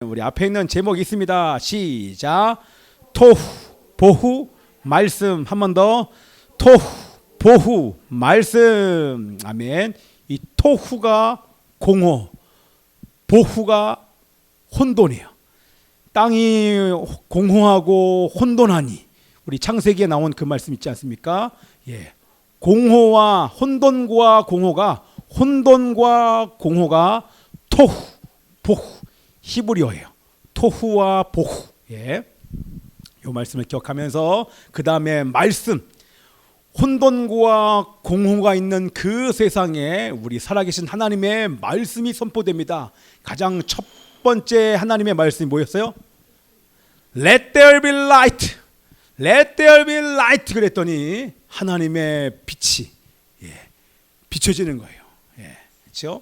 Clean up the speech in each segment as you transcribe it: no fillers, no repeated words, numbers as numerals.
우리 앞에 있는 제목이 있습니다. 시작. 토후 보후 말씀. 한 번 더. 토후 보후 말씀. 아멘. 이 토후가 공허, 보후가 혼돈이에요. 땅이 공허하고 혼돈하니, 우리 창세기에 나온 그 말씀 있지 않습니까? 예. 공허와 혼돈과 공허가 토후 보후, 히브리어예요. 토후와 보후. 예. 이 말씀을 기억하면서 그 다음에 말씀, 혼돈과 공허가 있는 그 세상에 우리 살아계신 하나님의 말씀이 선포됩니다. 가장 첫 번째 하나님의 말씀이 뭐였어요? Let there be light. Let there be light 그랬더니 하나님의 빛이 비춰지는 거예요. 그렇죠?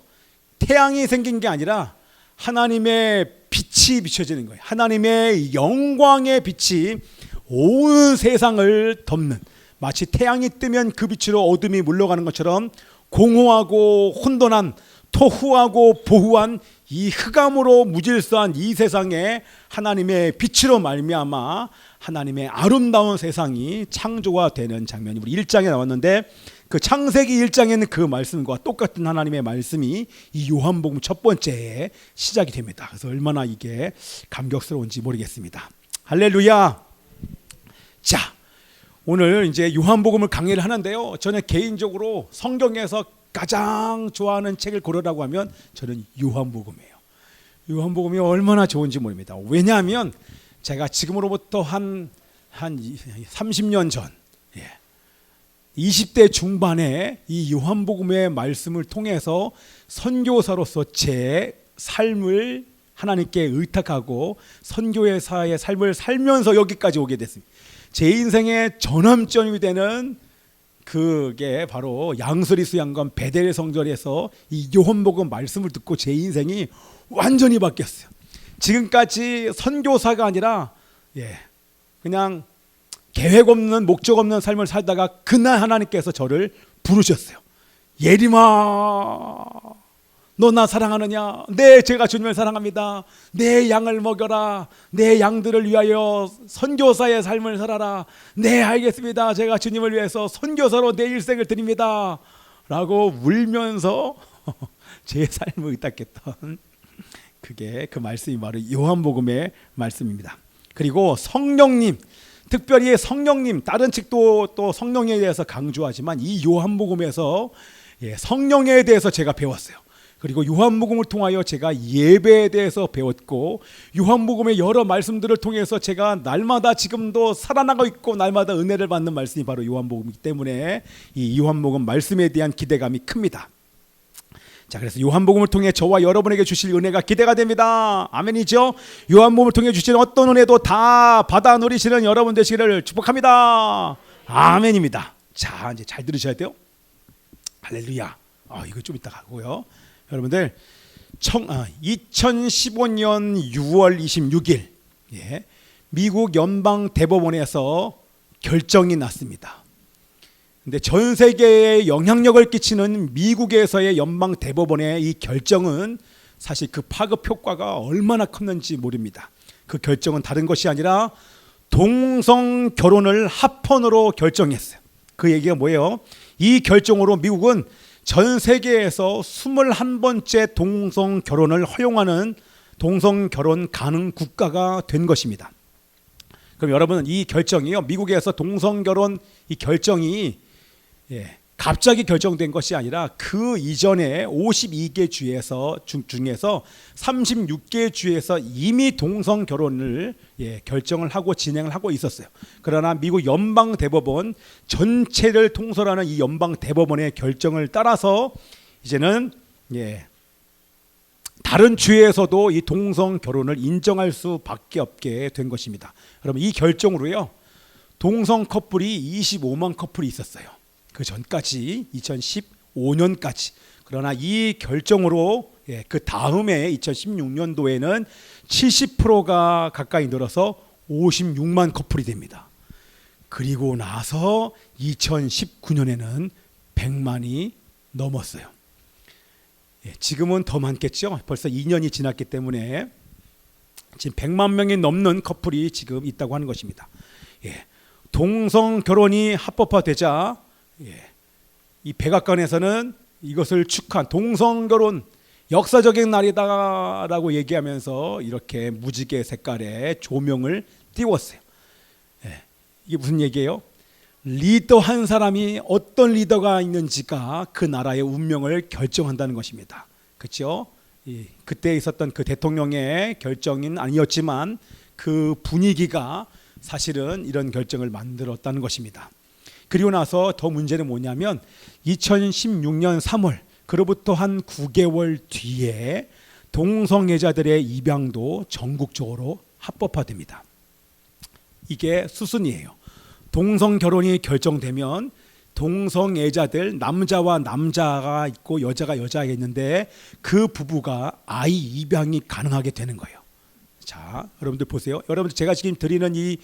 태양이 생긴 게 아니라 하나님의 빛이 비춰지는 거예요. 하나님의 영광의 빛이 온 세상을 덮는, 마치 태양이 뜨면 그 빛으로 어둠이 물러가는 것처럼 공허하고 혼돈한, 토후하고 보후한 이 흑암으로 무질서한 이 세상에 하나님의 빛으로 말미암아 하나님의 아름다운 세상이 창조가 되는 장면이 우리 1장에 나왔는데, 그 창세기 1장에는 그 말씀과 똑같은 하나님의 말씀이 이 요한복음 첫 번째에 시작이 됩니다. 그래서 얼마나 이게 감격스러운지 모르겠습니다. 할렐루야. 자, 오늘 이제 요한복음을 강의를 하는데요, 저는 개인적으로 성경에서 가장 좋아하는 책을 고르라고 하면 저는 요한복음이에요. 요한복음이 얼마나 좋은지 모릅니다. 왜냐하면 제가 지금으로부터 한 30년 전, 20대 중반에 이 요한복음의 말씀을 통해서 선교사로서 제 삶을 하나님께 의탁하고 선교사의 삶을 살면서 여기까지 오게 됐습니다. 제 인생의 전환점이 되는 그게 바로 양수리 수양관 베델 성전에서 이 요한복음 말씀을 듣고 제 인생이 완전히 바뀌었어요. 지금까지 선교사가 아니라 그냥 계획 없는, 목적 없는 삶을 살다가 그날 하나님께서 저를 부르셨어요. 예림아, 너 나 사랑하느냐? 네, 제가 주님을 사랑합니다. 내 양을 먹여라. 내 양들을 위하여 선교사의 삶을 살아라. 네, 알겠습니다. 제가 주님을 위해서 선교사로 내 일생을 드립니다. 라고 울면서 제 삶을 의탁했던 그게, 그 말씀이 바로 요한복음의 말씀입니다. 그리고 성령님, 특별히 성령님, 다른 책도 또 성령에 대해서 강조하지만 이 요한복음에서 성령에 대해서 제가 배웠어요. 그리고 요한복음을 통하여 제가 예배에 대해서 배웠고, 요한복음의 여러 말씀들을 통해서 제가 날마다 지금도 살아나고 있고 날마다 은혜를 받는 말씀이 바로 요한복음이기 때문에 이 요한복음 말씀에 대한 기대감이 큽니다. 자, 그래서 요한복음을 통해 저와 여러분에게 주실 은혜가 기대가 됩니다. 아멘이죠? 요한복음을 통해 주시는 어떤 은혜도 다 받아 누리시는 여러분 되시기를 축복합니다. 아멘입니다. 자, 이제 잘 들으셔야 돼요. 할렐루야. 이거 좀 이따 가고요. 여러분들 2015년 6월 26일 미국 연방 대법원에서 결정이 났습니다. 근데 전 세계에 영향력을 끼치는 미국에서의 연방 대법원의 이 결정은 사실 그 파급 효과가 얼마나 컸는지 모릅니다. 그 결정은 다른 것이 아니라 동성 결혼을 합헌으로 결정했어요. 그 얘기가 뭐예요? 이 결정으로 미국은 전 세계에서 21번째 동성 결혼을 허용하는 동성 결혼 가능 국가가 된 것입니다. 그럼 여러분, 이 결정이요, 미국에서 동성 결혼 이 결정이 갑자기 결정된 것이 아니라 그 이전에 52개 주에서 중에서 36개 주에서 이미 동성 결혼을 결정을 하고 진행을 하고 있었어요. 그러나 미국 연방 대법원 전체를 통솔하는 이 연방 대법원의 결정을 따라서 이제는 다른 주에서도 이 동성 결혼을 인정할 수밖에 없게 된 것입니다. 그럼 이 결정으로요, 동성 커플이 25만 커플이 있었어요. 그 전까지 2015년까지. 그러나 이 결정으로 그 다음에 2016년도에는 70%가 가까이 늘어서 56만 커플이 됩니다. 그리고 나서 2019년에는 100만이 넘었어요. 지금은 더 많겠죠. 벌써 2년이 지났기 때문에 지금 100만 명이 넘는 커플이 지금 있다고 하는 것입니다. 예. 동성 결혼이 합법화되자 이 백악관에서는 이것을 축하한 동성 결혼 역사적인 날이다라고 얘기하면서 이렇게 무지개 색깔의 조명을 띄웠어요. 이게 무슨 얘기예요? 리더 한 사람이 어떤 리더가 있는지가 그 나라의 운명을 결정한다는 것입니다. 그렇죠? 그때 있었던 그 대통령의 결정은 아니었지만 그 분위기가 사실은 이런 결정을 만들었다는 것입니다. 그리고 나서 더 문제는 뭐냐면 2016년 3월 그로부터 한 9개월 뒤에 동성애자들의 입양도 전국적으로 합법화됩니다. 이게 수순이에요. 동성 결혼이 결정되면 동성애자들 남자와 남자가 있고 여자가 여자가 있는데 그 부부가 아이 입양이 가능하게 되는 거예요. 자, 여러분들 보세요. 여러분들 제가 지금 드리는 이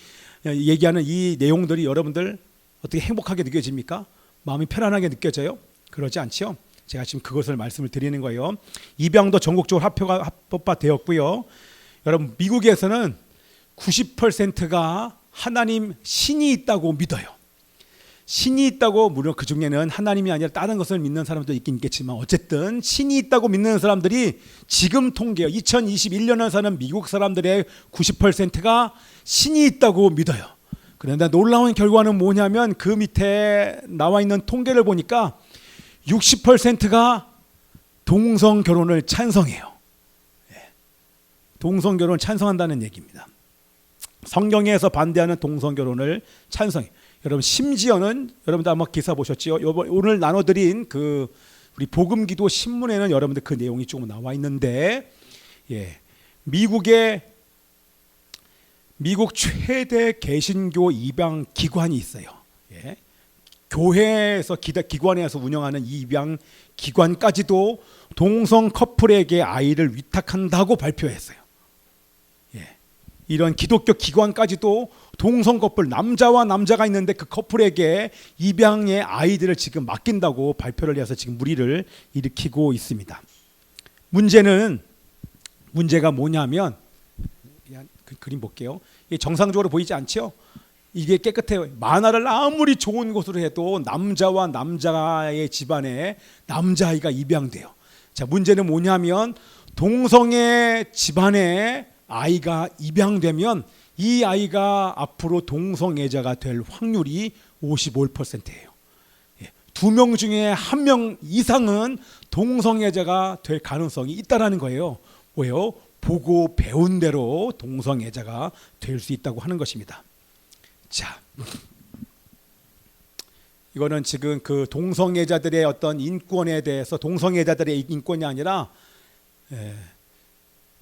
얘기하는 이 내용들이 여러분들 어떻게 행복하게 느껴집니까? 마음이 편안하게 느껴져요? 그러지 않죠? 제가 지금 그것을 말씀을 드리는 거예요. 입양도 전국적으로 합법화되었고요. 여러분 미국에서는 90%가 하나님 신이 있다고 믿어요. 신이 있다고, 물론 그 중에는 하나님이 아니라 다른 것을 믿는 사람도 있긴 있겠지만 어쨌든 신이 있다고 믿는 사람들이 지금 통계요 2021년에 사는 미국 사람들의 90%가 신이 있다고 믿어요. 그런데 놀라운 결과는 뭐냐면 그 밑에 나와 있는 통계를 보니까 60%가 동성 결혼을 찬성해요. 동성 결혼을 찬성한다는 얘기입니다. 성경에서 반대하는 동성 결혼을 찬성해요. 여러분 심지어는 여러분들 아마 기사 보셨지요? 오늘 나눠드린 그 우리 복음기도 신문에는 여러분들 그 내용이 조금 나와 있는데, 미국 최대 개신교 입양 기관이 있어요. 교회에서 기관에서 운영하는 입양 기관까지도 동성 커플에게 아이를 위탁한다고 발표했어요. 이런 기독교 기관까지도 동성 커플 남자와 남자가 있는데 그 커플에게 입양의 아이들을 지금 맡긴다고 발표를 해서 지금 물의를 일으키고 있습니다. 문제가 뭐냐면 그 그림 볼게요. 이게 정상적으로 보이지 않죠? 이게 깨끗해요. 만화를 아무리 좋은 곳으로 해도 남자와 남자의 집안에 남자아이가 입양돼요. 자, 문제는 뭐냐면 동성애 집안에 아이가 입양되면 이 아이가 앞으로 동성애자가 될 확률이 55%예요. 2명 중에 1명 이상은 동성애자가 될 가능성이 있다라는 거예요. 왜요? 보고 배운 대로 동성애자가 될 수 있다고 하는 것입니다. 자, 이거는 지금 그 동성애자들의 어떤 인권에 대해서 동성애자들의 인권이 아니라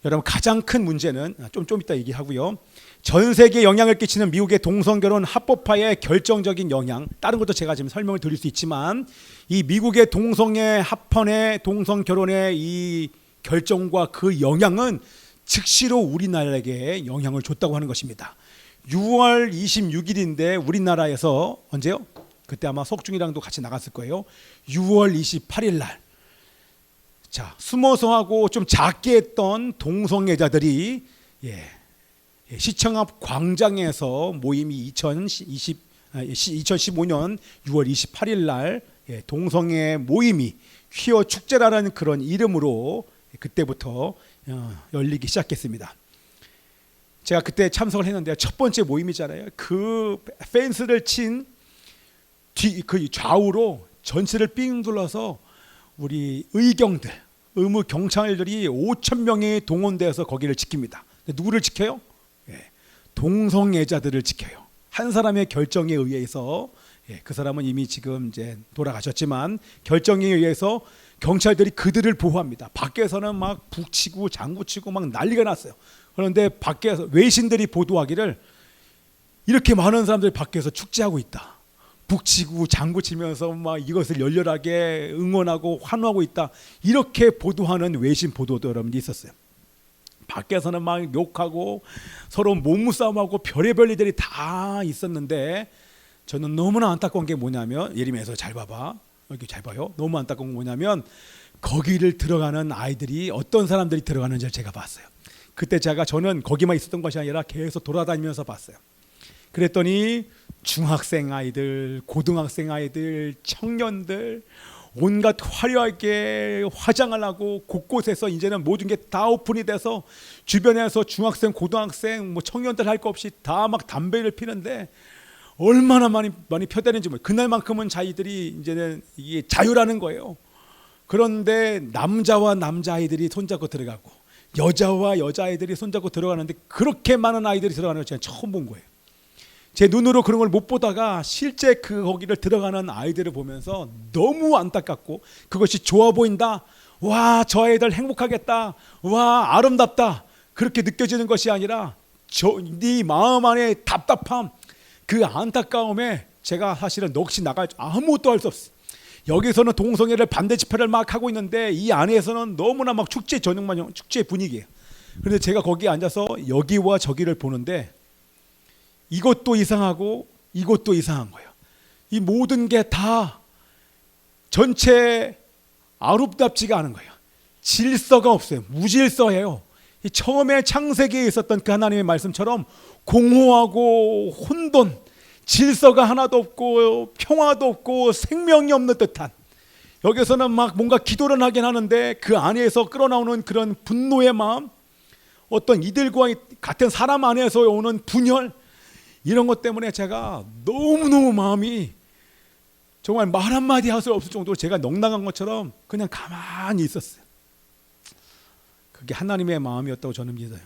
여러분 가장 큰 문제는 좀 이따 얘기하고요. 전 세계에 영향을 끼치는 미국의 동성결혼 합법화의 결정적인 영향, 다른 것도 제가 지금 설명을 드릴 수 있지만 이 미국의 동성애 합헌의 동성결혼의 이 결정과 그 영향은 즉시로 우리나라에게 영향을 줬다고 하는 것입니다. 6월 26일인데 우리나라에서 언제요? 그때 아마 석중이랑도 같이 나갔을 거예요. 6월 28일 날. 자, 숨어서 하고 좀 작게 했던 동성애자들이 시청 앞 광장에서 모임이 2015년 6월 28일 날 동성애 모임이 퀴어 축제라는 그런 이름으로 그때부터 열리기 시작했습니다. 제가 그때 참석을 했는데 첫 번째 모임이잖아요. 그 펜스를 친 그 좌우로 전체를 삥 둘러서 우리 의무 경찰들이 5,000명이 동원돼서 거기를 지킵니다. 누구를 지켜요? 동성애자들을 지켜요. 한 사람의 결정에 의해서, 그 사람은 이미 지금 이제 돌아가셨지만 결정에 의해서 경찰들이 그들을 보호합니다. 밖에서는 막 북치고 장구치고 막 난리가 났어요. 그런데 밖에서 외신들이 보도하기를 이렇게 많은 사람들이 밖에서 축제하고 있다. 북치고 장구치면서 막 이것을 열렬하게 응원하고 환호하고 있다. 이렇게 보도하는 외신 보도도 여러분들이 있었어요. 밖에서는 막 욕하고 서로 몸싸움하고 별의별 일들이 다 있었는데 저는 너무나 안타까운 게 뭐냐면 예림에서 잘 봐봐. 여기 잘 봐요. 너무 안타까운 게 뭐냐면 거기를 들어가는 아이들이 어떤 사람들이 들어가는지 제가 봤어요. 그때 저는 거기만 있었던 것이 아니라 계속 돌아다니면서 봤어요. 그랬더니 중학생 아이들, 고등학생 아이들, 청년들 온갖 화려하게 화장을 하고 곳곳에서 이제는 모든 게 다 오픈이 돼서 주변에서 중학생, 고등학생, 뭐 청년들 할 거 없이 다 막 담배를 피는데 얼마나 많이 펴대는지 몰라요. 그날만큼은 자기들이 이제는 이게 자유라는 거예요. 그런데 남자와 남자 아이들이 손잡고 들어가고 여자와 여자 아이들이 손잡고 들어가는데 그렇게 많은 아이들이 들어가는 걸 제가 처음 본 거예요. 제 눈으로 그런 걸 못 보다가 실제 거기를 들어가는 아이들을 보면서 너무 안타깝고 그것이 좋아 보인다. 와, 저 아이들 행복하겠다. 와, 아름답다. 그렇게 느껴지는 것이 아니라 네 마음 안에 답답함, 그 안타까움에 제가 사실은 넋이 나갈 아무것도 할 수 없어요. 여기서는 동성애를 반대 집회를 막 하고 있는데 이 안에서는 너무나 막 축제 전형만 축제 분위기예요. 그런데 제가 거기에 앉아서 여기와 저기를 보는데 이것도 이상하고 이것도 이상한 거예요. 이 모든 게 다 전체 아름답지가 않은 거예요. 질서가 없어요. 무질서해요. 처음에 창세기에 있었던 그 하나님의 말씀처럼 공허하고 혼돈, 질서가 하나도 없고 평화도 없고 생명이 없는 듯한, 여기서는 막 뭔가 기도를 하긴 하는데 그 안에서 끌어나오는 그런 분노의 마음, 어떤 이들과 같은 사람 안에서 오는 분열, 이런 것 때문에 제가 너무너무 마음이 정말 말 한마디 할 수 없을 정도로 제가 넉나간 것처럼 그냥 가만히 있었어요. 그게 하나님의 마음이었다고 저는 믿어요.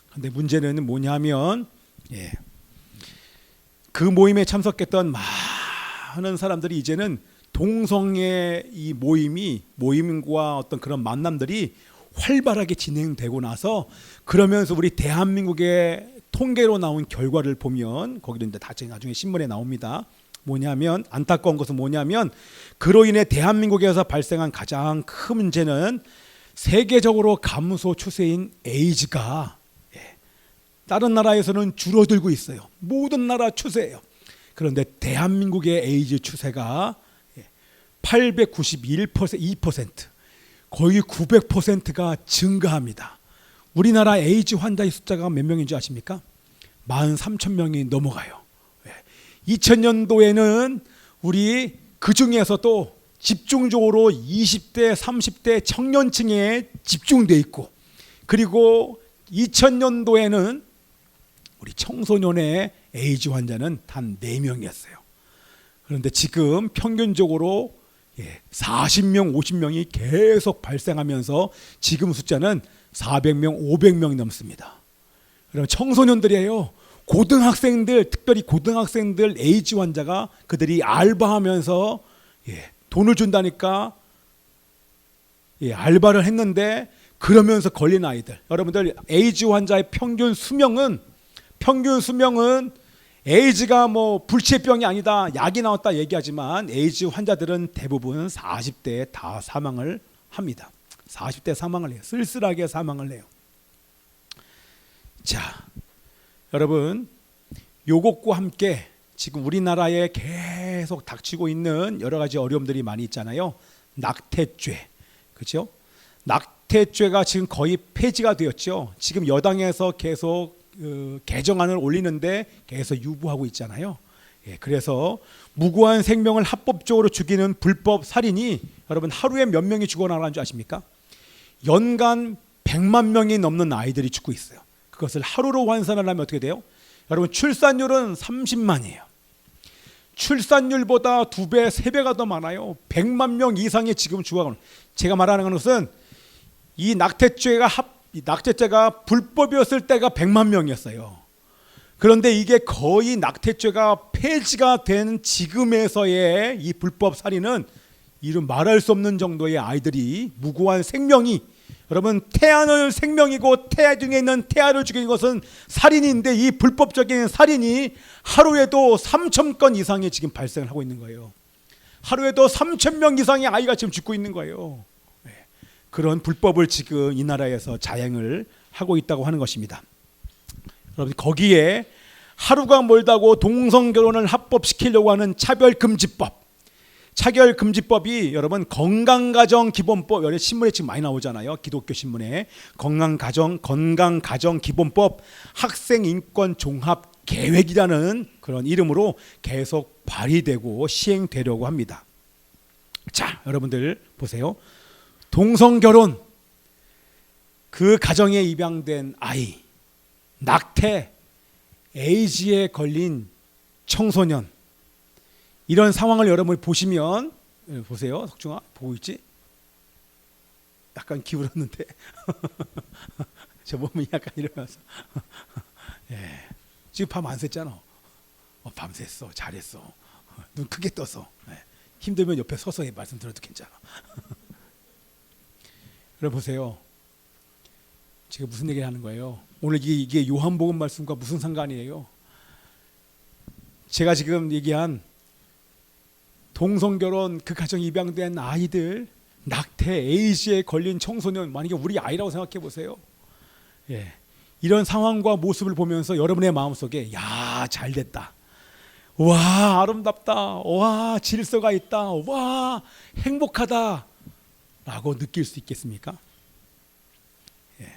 그런데 문제는 뭐냐면 그 모임에 참석했던 많은 사람들이 이제는 동성애 이 모임과 어떤 그런 만남들이 활발하게 진행되고 나서, 그러면서 우리 대한민국의 통계로 나온 결과를 보면 거기도 이제 나중에 신문에 나옵니다. 뭐냐면 안타까운 것은 뭐냐면 그로 인해 대한민국에서 발생한 가장 큰 문제는 세계적으로 감소 추세인 에이즈가 다른 나라에서는 줄어들고 있어요. 모든 나라 추세예요. 그런데 대한민국의 에이즈 추세가 891%, 거의 900%가 증가합니다. 우리나라 에이즈 환자의 숫자가 몇 명인 줄 아십니까? 13,000명이 넘어가요. 2000년도에는 우리 그 중에서도 집중적으로 20대, 30대 청년층에 집중돼 있고, 그리고 2000년도에는 우리 청소년의 에이즈 환자는 단 4명이었어요. 그런데 지금 평균적으로 40명, 50명이 계속 발생하면서 지금 숫자는 400명, 500명이 넘습니다. 그럼 청소년들이에요. 고등학생들, 특별히 고등학생들 에이즈 환자가 그들이 알바하면서 돈을 준다니까 알바를 했는데 그러면서 걸린 아이들. 여러분들 에이즈 환자의 평균 수명은 에이즈가 뭐 불치병이 아니다, 약이 나왔다 얘기하지만 에이즈 환자들은 대부분 40대에 다 사망을 합니다. 40대 사망을 해요. 쓸쓸하게 사망을 해요. 자, 여러분, 요것과 함께 지금 우리나라에 계속 닥치고 있는 여러 가지 어려움들이 많이 있잖아요. 낙태죄, 그렇죠? 낙태죄가 지금 거의 폐지가 되었죠. 지금 여당에서 계속 개정안을 올리는데 계속 유보하고 있잖아요. 그래서 무고한 생명을 합법적으로 죽이는 불법 살인이 여러분 하루에 몇 명이 죽어나가는 줄 아십니까? 연간 100만 명이 넘는 아이들이 죽고 있어요. 그것을 하루로 환산을 하면 어떻게 돼요? 여러분 출산율은 30만이에요. 출산율보다 2배, 3배가 더 많아요. 100만 명 이상이 지금 죽어가는. 제가 말하는 것은 이 낙태죄가 불법이었을 때가 100만 명이었어요. 그런데 이게 거의 낙태죄가 폐지가 된 지금에서의 이 불법 살인은 이름 말할 수 없는 정도의 아이들이, 무고한 생명이, 여러분 태아는 생명이고 태아 중에 있는 태아를 죽이는 것은 살인인데 이 불법적인 살인이 하루에도 3,000건 이상이 지금 발생을 하고 있는 거예요. 하루에도 3,000명 이상의 아이가 지금 죽고 있는 거예요. 그런 불법을 지금 이 나라에서 자행을 하고 있다고 하는 것입니다. 여러분 거기에 하루가 멀다고 동성결혼을 합법시키려고 하는 차별금지법, 차별 금지법이 여러분 건강가정 기본법, 여기 신문에 지금 많이 나오잖아요. 기독교 신문에 건강가정 기본법 학생 인권 종합 계획이라는 그런 이름으로 계속 발의되고 시행되려고 합니다. 자, 여러분들 보세요. 동성 결혼, 그 가정에 입양된 아이, 낙태, 에이즈에 걸린 청소년, 이런 상황을 여러분이 보시면, 보세요. 석중아 보고 있지? 약간 기울었는데 저 몸이 약간 이러면서 예. 지금 밤 안 샜잖아. 밤 샜어. 잘했어. 눈 크게 떠서. 예. 힘들면 옆에 서서 말씀 들어도 괜찮아. 여러분 보세요. 제가 무슨 얘기를 하는 거예요? 오늘 이게 요한복음 말씀과 무슨 상관이에요? 제가 지금 얘기한 동성결혼, 그 가정 입양된 아이들, 낙태, 에이즈에 걸린 청소년, 만약에 우리 아이라고 생각해 보세요. 예. 이런 상황과 모습을 보면서 여러분의 마음속에 야, 잘됐다. 와, 아름답다. 와, 질서가 있다. 와, 행복하다. 라고 느낄 수 있겠습니까? 예.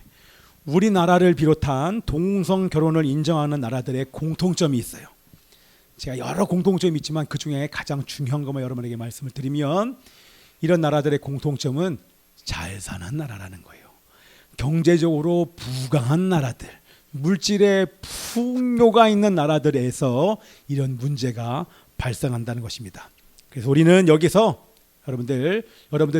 우리나라를 비롯한 동성 결혼을 인정하는 나라들의 공통점이 있어요. 제가 여러 공통점이 있지만 그 중에 가장 중요한 것만 여러분에게 말씀을 드리면, 이런 나라들의 공통점은 잘 사는 나라라는 거예요. 경제적으로 부강한 나라들, 물질의 풍요가 있는 나라들에서 이런 문제가 발생한다는 것입니다. 그래서 우리는 여기서 여러분들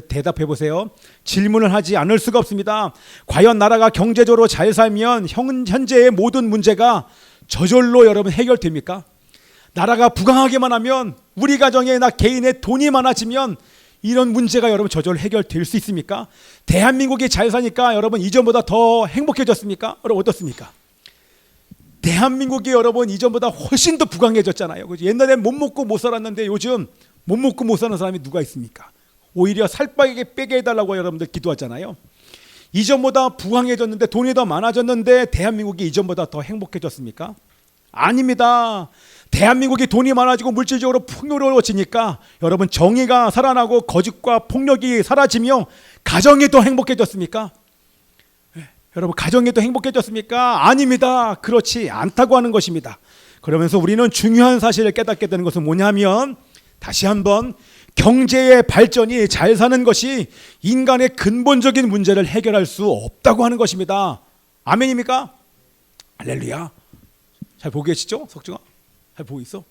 대답해 보세요. 질문을 하지 않을 수가 없습니다. 과연 나라가 경제적으로 잘 살면 현재의 모든 문제가 저절로 여러분 해결됩니까? 나라가 부강하게만 하면, 우리 가정이나 개인의 돈이 많아지면 이런 문제가 여러분 저절로 해결될 수 있습니까? 대한민국이 잘 사니까 여러분 이전보다 더 행복해졌습니까? 여러분 어떻습니까? 대한민국이 여러분 이전보다 훨씬 더 부강해졌잖아요. 옛날에 못 먹고 못 살았는데 요즘 못 먹고 못 사는 사람이 누가 있습니까? 오히려 살 빼게 해달라고 여러분들 기도하잖아요. 이전보다 부강해졌는데, 돈이 더 많아졌는데 대한민국이 이전보다 더 행복해졌습니까? 아닙니다. 대한민국이 돈이 많아지고 물질적으로 풍요로워지니까 여러분 정의가 살아나고 거짓과 폭력이 사라지며 가정이 더 행복해졌습니까? 여러분 가정이 더 행복해졌습니까? 아닙니다. 그렇지 않다고 하는 것입니다. 그러면서 우리는 중요한 사실을 깨닫게 되는 것은 뭐냐면, 다시 한번 경제의 발전이, 잘 사는 것이 인간의 근본적인 문제를 해결할 수 없다고 하는 것입니다. 아멘입니까? 할렐루야. 잘 보고 계시죠? 석중아? 잘 보고 있어?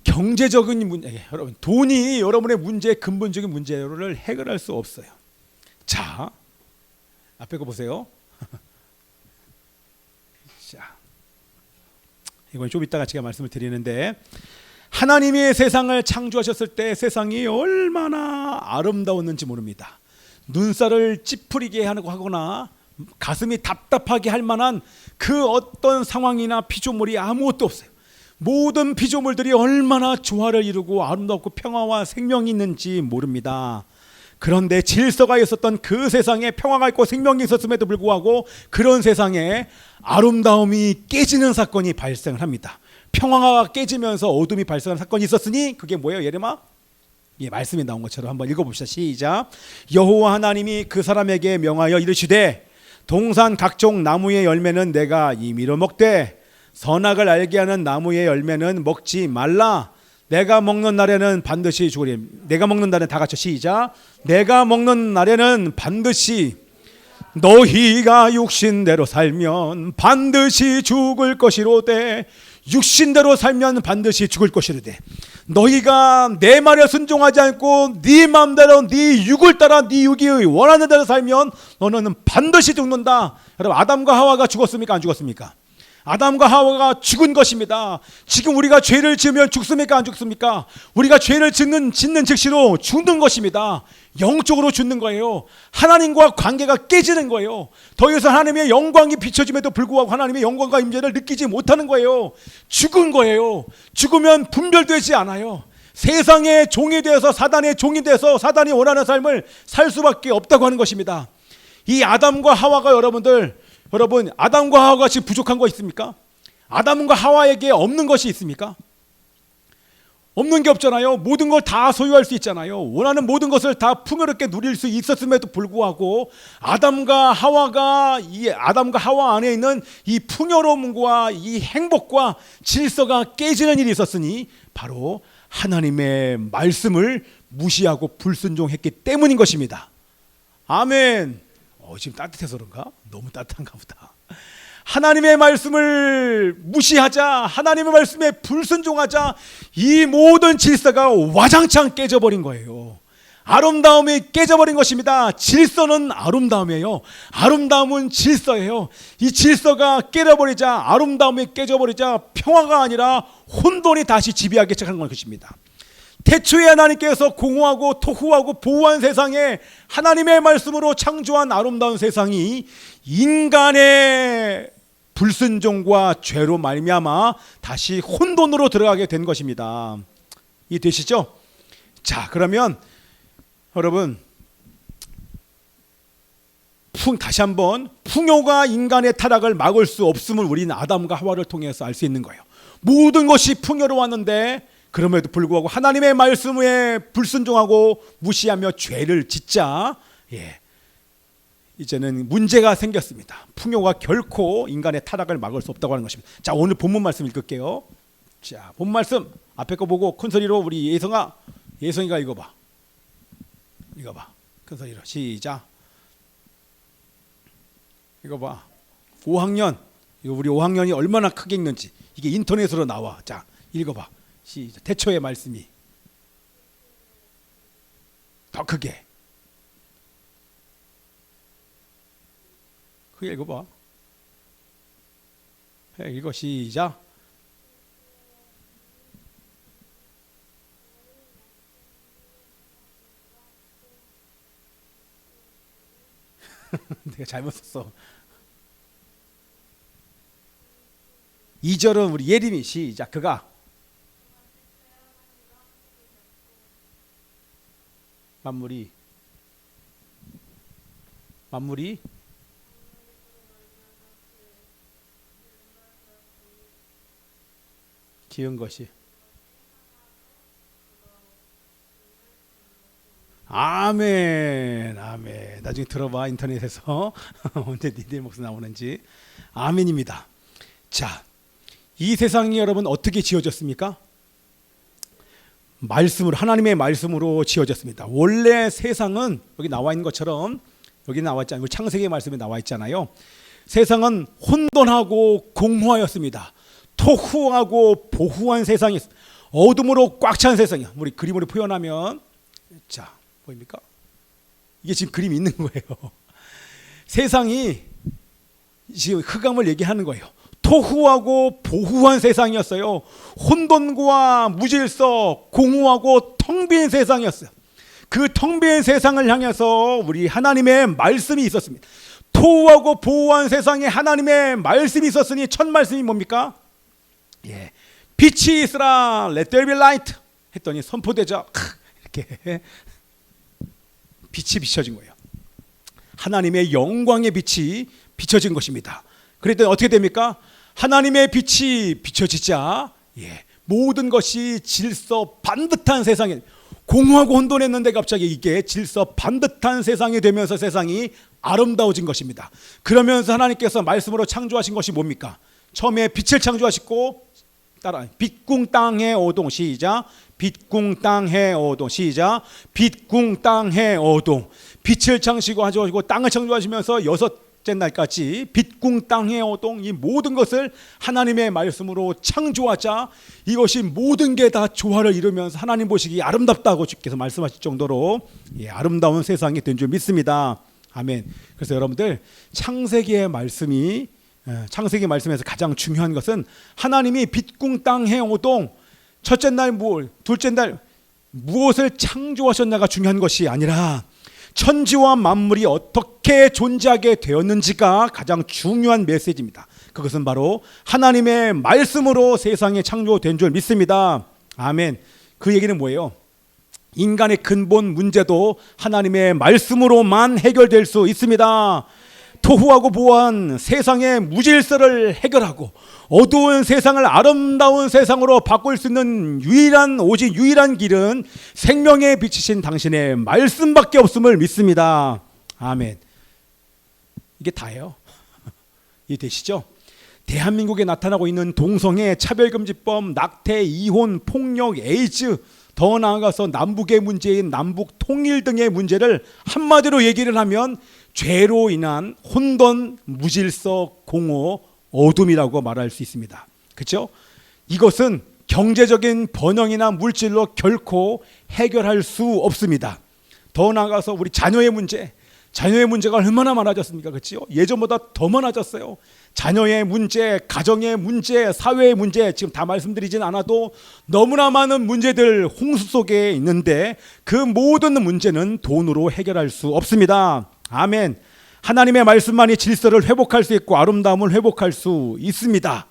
경제적인 문제, 여러분 돈이 여러분의 문제의 근본적인 문제를 해결할 수 없어요. 자, 앞에 거 보세요. 자, 이건 좀 이따가 제가 말씀을 드리는데, 하나님이 세상을 창조하셨을 때 세상이 얼마나 아름다웠는지 모릅니다. 눈살을 찌푸리게 하거나 가슴이 답답하게 할 만한 그 어떤 상황이나 피조물이 아무것도 없어요. 모든 피조물들이 얼마나 조화를 이루고 아름답고 평화와 생명이 있는지 모릅니다. 그런데 질서가 있었던 그 세상에 평화가 있고 생명이 있었음에도 불구하고 그런 세상에 아름다움이 깨지는 사건이 발생을 합니다. 평화가 깨지면서 어둠이 발생한 사건이 있었으니 그게 뭐예요? 예레미야? 예, 말씀이 나온 것처럼 한번 읽어봅시다. 시작. 여호와 하나님이 그 사람에게 명하여 이르시되, 동산 각종 나무의 열매는 내가 임의로 먹되 선악을 알게 하는 나무의 열매는 먹지 말라. 내가 먹는 날에는 반드시 죽으리. 내가 먹는 날에는, 다 같이 시작. 내가 먹는 날에는 반드시, 너희가 육신대로 살면 반드시 죽을 것이로되, 육신대로 살면 반드시 죽을 것이로되, 너희가 내 말에 순종하지 않고 네 마음대로 네 육을 따라 네 육이 원하는 대로 살면 너는 반드시 죽는다. 여러분 아담과 하와가 죽었습니까? 안 죽었습니까? 아담과 하와가 죽은 것입니다. 지금 우리가 죄를 지으면 죽습니까? 안 죽습니까? 우리가 죄를 짓는 즉시로 죽는 것입니다. 영적으로 죽는 거예요. 하나님과 관계가 깨지는 거예요. 더 이상 하나님의 영광이 비춰짐에도 불구하고 하나님의 영광과 임재를 느끼지 못하는 거예요. 죽은 거예요. 죽으면 분별되지 않아요. 세상의 종이 되어서, 사단의 종이 돼서 사단이 원하는 삶을 살 수밖에 없다고 하는 것입니다. 이 아담과 하와가 여러분 아담과 하와가 같이 부족한 거 있습니까? 아담과 하와에게 없는 것이 있습니까? 없는 게 없잖아요. 모든 걸 다 소유할 수 있잖아요. 원하는 모든 것을 다 풍요롭게 누릴 수 있었음에도 불구하고 아담과 하와 안에 있는 이 풍요로움과 이 행복과 질서가 깨지는 일이 있었으니 바로 하나님의 말씀을 무시하고 불순종했기 때문인 것입니다. 아멘. 지금 따뜻해서 그런가? 너무 따뜻한가 보다. 하나님의 말씀을 무시하자, 하나님의 말씀에 불순종하자, 이 모든 질서가 와장창 깨져버린 거예요. 아름다움이 깨져버린 것입니다. 질서는 아름다움이에요. 아름다움은 질서예요. 이 질서가 깨져버리자, 아름다움이 깨져버리자 평화가 아니라 혼돈이 다시 지배하기 시작한 것입니다. 태초에 하나님께서 공허하고 토후하고 보호한 세상에 하나님의 말씀으로 창조한 아름다운 세상이 인간의 불순종과 죄로 말미암아 다시 혼돈으로 들어가게 된 것입니다. 이해되시죠? 자, 그러면 여러분 다시 한번 풍요가 인간의 타락을 막을 수 없음을 우리는 아담과 하와를 통해서 알 수 있는 거예요. 모든 것이 풍요로웠는데 그럼에도 불구하고 하나님의 말씀에 불순종하고 무시하며 죄를 짓자 이제는 문제가 생겼습니다. 풍요가 결코 인간의 타락을 막을 수 없다고 하는 것입니다. 자, 오늘 본문 말씀 읽을게요. 자, 본 말씀 앞에 거 보고 큰 소리로 우리 예성이가 읽어봐. 큰 소리로 시작. 읽어봐. 5학년 우리 5학년이 얼마나 크게 읽는지 이게 인터넷으로 나와. 자, 읽어봐. 시작. 태초의 말씀이 더 크게 읽어봐. 읽어. 시작. 내가 잘못 썼어. 2절은 우리 예림이 시작. 그가 만물이 지은 것이 아멘. 나중에 들어봐 인터넷에서 언제 니들 목소리 나오는지. 아멘입니다. 자, 이 세상이 여러분 어떻게 지어졌습니까? 하나님의 말씀으로 지어졌습니다. 원래 세상은 여기 나와 있는 것처럼 여기 나와 있잖아요. 창세기 말씀에 나와 있잖아요. 세상은 혼돈하고 공허하였습니다. 토후하고 보후한 세상이 어둠으로 꽉 찬 세상이야. 우리 그림으로 표현하면 자, 보입니까? 이게 지금 그림이 있는 거예요. 세상이 지금 흑암을 얘기하는 거예요. 토후하고 보후한 세상이었어요. 혼돈과 무질서, 공허하고 텅 빈 세상이었어요. 그 텅 빈 세상을 향해서 우리 하나님의 말씀이 있었습니다. 토후하고 보후한 세상에 하나님의 말씀이 있었으니 첫 말씀이 뭡니까? 빛이 있으라, let there be light 했더니 선포되자 이렇게 빛이 비춰진 거예요. 하나님의 영광의 빛이 비춰진 것입니다. 그랬더니 어떻게 됩니까? 하나님의 빛이 비춰지자 모든 것이 질서 반듯한 세상에, 공허하고 혼돈했는데 갑자기 이게 질서 반듯한 세상이 되면서 세상이 아름다워진 것입니다. 그러면서 하나님께서 말씀으로 창조하신 것이 뭡니까? 처음에 빛을 창조하시고 따라 빛궁 땅해 오동 시작. 빛궁 땅해 오동 시작. 빛궁 땅해 오동. 빛을 창조하시고 땅을 창조하시면서 여섯째 날까지 빛궁 땅해 오동 이 모든 것을 하나님의 말씀으로 창조하자 이것이 모든 게 다 조화를 이루면서 하나님 보시기 아름답다고 주께서 말씀하실 정도로 아름다운 세상이 된 줄 믿습니다. 아멘. 그래서 여러분들 창세기의 말씀에서 가장 중요한 것은 하나님이 빛궁 땅해 오동 첫째 날 둘째 날 무엇을 창조하셨냐가 중요한 것이 아니라 천지와 만물이 어떻게 존재하게 되었는지가 가장 중요한 메시지입니다. 그것은 바로 하나님의 말씀으로 세상에 창조된 줄 믿습니다. 아멘. 그 얘기는 뭐예요? 인간의 근본 문제도 하나님의 말씀으로만 해결될 수 있습니다. 토후하고 보호한 세상의 무질서를 해결하고 어두운 세상을 아름다운 세상으로 바꿀 수 있는 오직 유일한 길은 생명에 비치신 당신의 말씀밖에 없음을 믿습니다. 아멘. 이게 다예요. 이해되시죠? 대한민국에 나타나고 있는 동성애, 차별금지법, 낙태, 이혼, 폭력, 에이즈, 더 나아가서 남북의 문제인 남북 통일 등의 문제를 한마디로 얘기를 하면 죄로 인한 혼돈, 무질서, 공허, 어둠이라고 말할 수 있습니다. 그렇죠? 이것은 경제적인 번영이나 물질로 결코 해결할 수 없습니다. 더 나아가서 우리 자녀의 문제가 얼마나 많아졌습니까? 그렇죠? 예전보다 더 많아졌어요. 자녀의 문제, 가정의 문제, 사회의 문제, 지금 다 말씀드리진 않아도 너무나 많은 문제들 홍수 속에 있는데 그 모든 문제는 돈으로 해결할 수 없습니다. 아멘. 하나님의 말씀만이 질서를 회복할 수 있고 아름다움을 회복할 수 있습니다.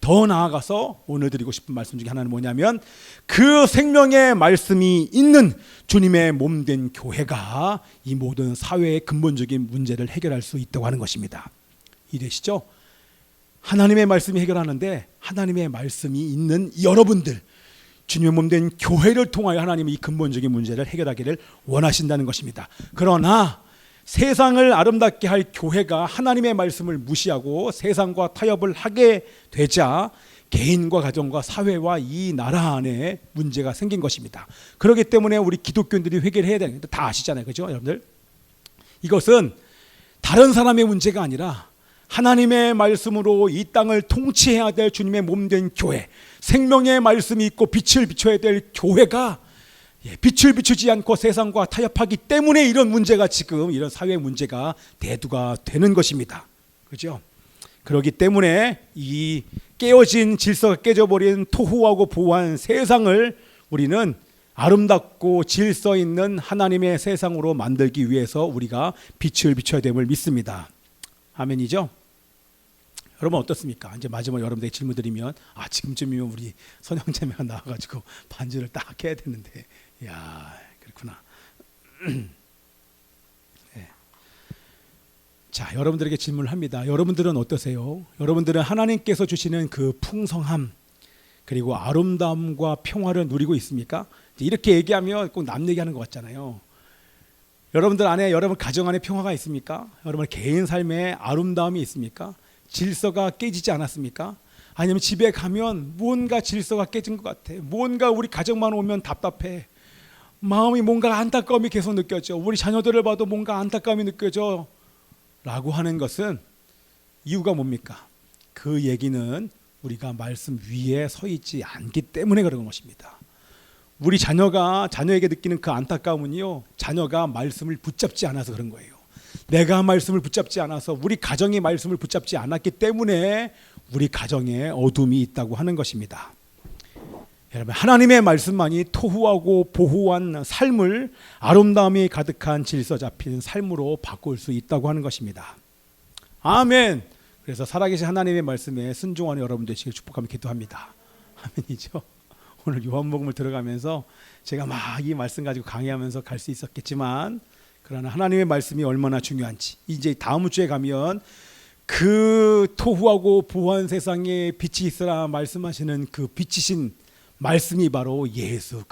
더 나아가서 오늘 드리고 싶은 말씀 중에 하나는 뭐냐면 그 생명의 말씀이 있는 주님의 몸된 교회가 이 모든 사회의 근본적인 문제를 해결할 수 있다고 하는 것입니다. 이해되시죠? 하나님의 말씀이 해결하는데 하나님의 말씀이 있는 여러분들, 주님의 몸된 교회를 통하여 하나님이 이 근본적인 문제를 해결하기를 원하신다는 것입니다. 그러나 세상을 아름답게 할 교회가 하나님의 말씀을 무시하고 세상과 타협을 하게 되자 개인과 가정과 사회와 이 나라 안에 문제가 생긴 것입니다. 그렇기 때문에 우리 기독교인들이 회개를 해야 되는 다 아시잖아요. 그죠? 여러분들? 이것은 다른 사람의 문제가 아니라 하나님의 말씀으로 이 땅을 통치해야 될 주님의 몸된 교회, 생명의 말씀이 있고 빛을 비춰야 될 교회가 빛을 비추지 않고 세상과 타협하기 때문에 이런 문제가 지금 이런 사회 문제가 대두가 되는 것입니다. 그렇죠? 그렇기 때문에 이 깨어진 질서가 깨져버린 토후하고 보호한 세상을 우리는 아름답고 질서 있는 하나님의 세상으로 만들기 위해서 우리가 빛을 비춰야 됨을 믿습니다. 아멘이죠? 여러분 어떻습니까? 이제 마지막 여러분들에게 질문 드리면 지금쯤이면 우리 선영자매가 나와가지고 반주를 딱 해야 되는데 야 그렇구나. 네. 자, 여러분들에게 질문을 합니다. 여러분들은 어떠세요? 여러분들은 하나님께서 주시는 그 풍성함 그리고 아름다움과 평화를 누리고 있습니까? 이렇게 얘기하면 꼭 남 얘기하는 것 같잖아요. 여러분들 안에 여러분 가정 안에 평화가 있습니까? 여러분 개인 삶에 아름다움이 있습니까? 질서가 깨지지 않았습니까? 아니면 집에 가면 뭔가 질서가 깨진 것 같아. 뭔가 우리 가정만 오면 답답해. 마음이 뭔가 안타까움이 계속 느껴져. 우리 자녀들을 봐도 뭔가 안타까움이 느껴져 라고 하는 것은 이유가 뭡니까? 그 얘기는 우리가 말씀 위에 서 있지 않기 때문에 그런 것입니다. 우리 자녀에게 느끼는 그 안타까움은요, 자녀가 말씀을 붙잡지 않아서 그런 거예요. 내가 말씀을 붙잡지 않아서 우리 가정이 말씀을 붙잡지 않았기 때문에 우리 가정에 어둠이 있다고 하는 것입니다. 여러분 하나님의 말씀만이 토후하고 보호한 삶을 아름다움이 가득한 질서 잡힌 삶으로 바꿀 수 있다고 하는 것입니다. 아멘. 그래서 살아계신 하나님의 말씀에 순종하는 여러분 되시길 축복하며 기도합니다. 아멘이죠. 오늘 요한복음을 들어가면서 제가 막 이 말씀 가지고 강의하면서 갈 수 있었겠지만 그러나 하나님의 말씀이 얼마나 중요한지 이제 다음 주에 가면 그 토후하고 보호한 세상에 빛이 있으라 말씀하시는 그 빛이신 말씀이 바로 예수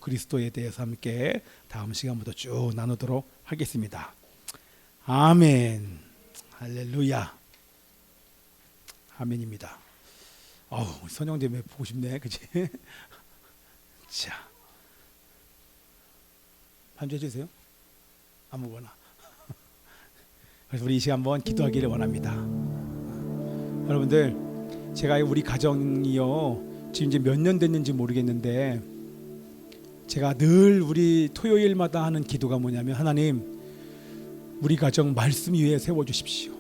그리스도에 대해서 함께 다음 시간부터 쭉 나누도록 하겠습니다. 아멘. 할렐루야. 아멘입니다. 선영대매 보고 싶네, 그치? 자, 반주해 주세요. 아무거나. 그래서 우리 이 시간 한번 기도하기를 원합니다. 여러분들, 제가 우리 가정이요 지금 이제 몇 년 됐는지 모르겠는데 제가 늘 우리 토요일마다 하는 기도가 뭐냐면 하나님, 우리 가정 말씀 위에 세워주십시오.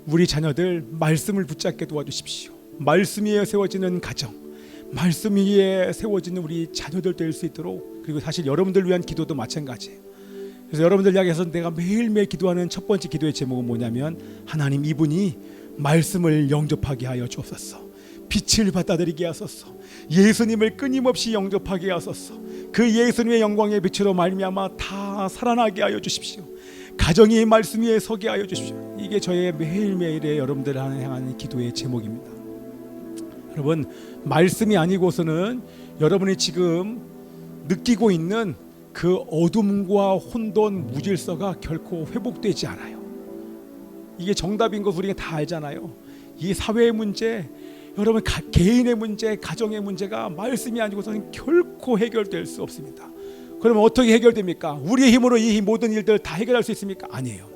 우리 자녀들 말씀을 붙잡게 도와주십시오. 말씀 위에 세워지는 가정, 말씀 위에 세워지는 우리 자녀들 될 수 있도록, 그리고 사실 여러분들 위한 기도도 마찬가지예요. 그래서 여러분들 향해서 내가 매일매일 기도하는 첫 번째 기도의 제목은 뭐냐면 하나님, 이분이 말씀을 영접하게 하여 주옵소서. 빛을 받아들이게 하소서. 예수님을 끊임없이 영접하게 하소서. 그 예수님의 영광의 빛으로 말미암아 다 살아나게 하여 주십시오. 가정이 말씀 위에 서게 하여 주십시오. 이게 저의 매일매일의 여러분들을 향한 기도의 제목입니다. 여러분, 말씀이 아니고서는 여러분이 지금 느끼고 있는 그 어둠과 혼돈, 무질서가 결코 회복되지 않아요. 이게 정답인 거 우리가 다 알잖아요. 이 사회의 문제, 여러분 개인의 문제, 가정의 문제가 말씀이 아니고서는 결코 해결될 수 없습니다. 그러면 어떻게 해결됩니까? 우리의 힘으로 이 모든 일들을 다 해결할 수 있습니까? 아니에요.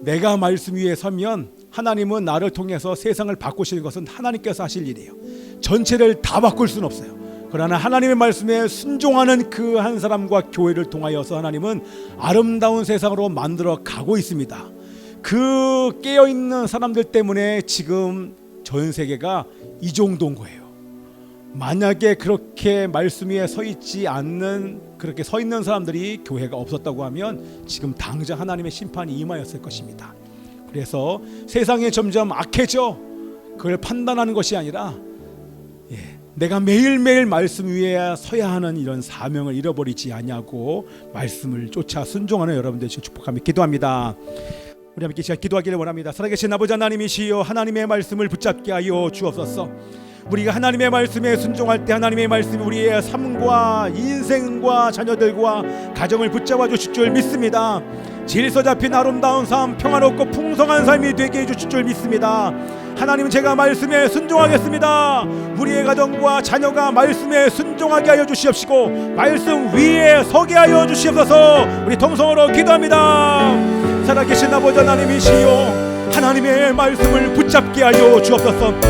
내가 말씀 위에 서면 하나님은 나를 통해서 세상을 바꾸시는 것은 하나님께서 하실 일이에요. 전체를 다 바꿀 수는 없어요. 그러나 하나님의 말씀에 순종하는 그 한 사람과 교회를 통하여서 하나님은 아름다운 세상으로 만들어 가고 있습니다. 그 깨어있는 사람들 때문에 지금 전 세계가 이 정도인 거예요. 만약에 그렇게 말씀 위에 서 있지 않는, 그렇게 서 있는 사람들이 교회가 없었다고 하면 지금 당장 하나님의 심판이 임하였을 것입니다. 그래서 세상이 점점 악해져 그걸 판단하는 것이 아니라 내가 매일매일 말씀 위에 서야 하는 이런 사명을 잃어버리지 않냐고 말씀을 쫓아 순종하는 여러분들 축복하며 기도합니다. 우리 함께 시간 기도하기를 원합니다. 살아계신 아버지 하나님이시여, 하나님의 말씀을 붙잡게 하여 주옵소서. 우리가 하나님의 말씀에 순종할 때 하나님의 말씀이 우리의 삶과 인생과 자녀들과 가정을 붙잡아 주실 줄 믿습니다. 질서 잡힌 아름다운 삶, 평화롭고 풍성한 삶이 되게 해주실 줄 믿습니다. 하나님, 제가 말씀에 순종하겠습니다. 우리의 가정과 자녀가 말씀에 순종하게 하여 주시옵시고 말씀 위에 서게 하여 주시옵소서. 우리 통성으로 기도합니다. 살아계신 아버지 하나님이시여, 하나님의 말씀을 붙잡게 하여 주옵소서.